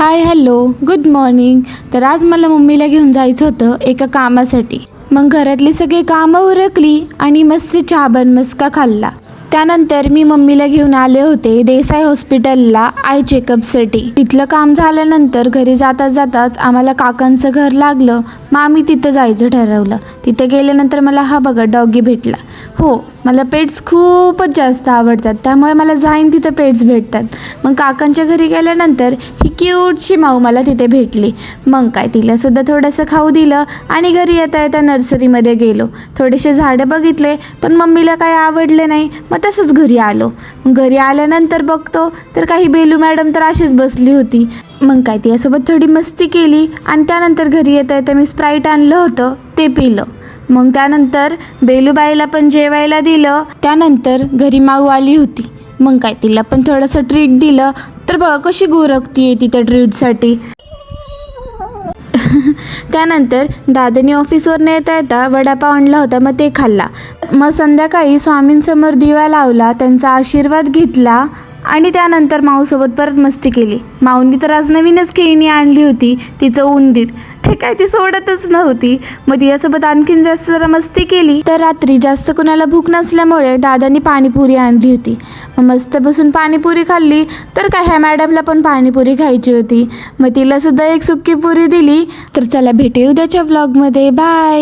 Hi hello good morning. तर आज मला मम्मीला घेऊन जायचं होतं एका कामासाठी. मग घरातली सगळी कामं उरकली आणि मस्त चहा बनमस्का खाल्ला. त्यानंतर मी मम्मीला घेऊन आले होते देसाई हॉस्पिटलला आय चेकअपसाठी. तिथलं काम झाल्यानंतर घरी जाताच आम्हाला काकांचं घर लागलं. मग आम्ही तिथं जायचं ठरवलं. तिथे गेल्यानंतर मला हा बघा डॉगी भेटला. हो, मला पेट्स खूपच जास्त आवडतात, त्यामुळे मला जाईन तिथं पेट्स भेटतात. मग काकांच्या घरी गेल्यानंतर ही क्यूटची माऊ मला तिथे भेटली. मग काय, तिलासुद्धा थोडंसं खाऊ दिलं आणि घरी येता येता नर्सरीमध्ये गेलो. थोडेसे झाडं बघितले, पण मम्मीला काही आवडले नाही. मग तसंच घरी आलो. घरी आल्यानंतर बघतो तर काही बेलू मॅडम तर अशीच बसली होती. मग काय, तिच्यासोबत थोडी मस्ती केली आणि त्यानंतर घरी येता येता मी स्प्राईट आणलं होतं ते पिलं. मग त्यानंतर बेलूबाईला पण जेवायला दिलं. त्यानंतर घरी माऊ आली होती. मग काय, तिला पण थोडंसं ट्रीट दिलं. तर बघा कशी गोरखती ती त्या ट्रीटसाठी. त्यानंतर दादानी ऑफिसवर येता येता वडापाव आणला होता, मग ते खाल्ला. मग संध्याकाळी स्वामींसमोर दिवा लावला, त्यांचा आशीर्वाद घेतला आणि त्यानंतर माऊसोबत परत मस्ती केली. माऊनी तर आज नवीनच खेळणी आणली होती, तिचं उंदीर. ते काय ती सोडतच नव्हती. मग तिच्यासोबत आणखीन जास्त जरा मस्ती केली. तर रात्री जास्त कोणाला भूक नसल्यामुळे दादानी पाणीपुरी आणली होती. मग मस्त बसून पाणीपुरी खाल्ली. तर काय, ह्या मॅडमला पण पाणीपुरी खायची होती. मग तिलासुद्धा एक सुक्की पुरी दिली. तर चला भेटूया उद्याच्या व्लॉगमध्ये. बाय.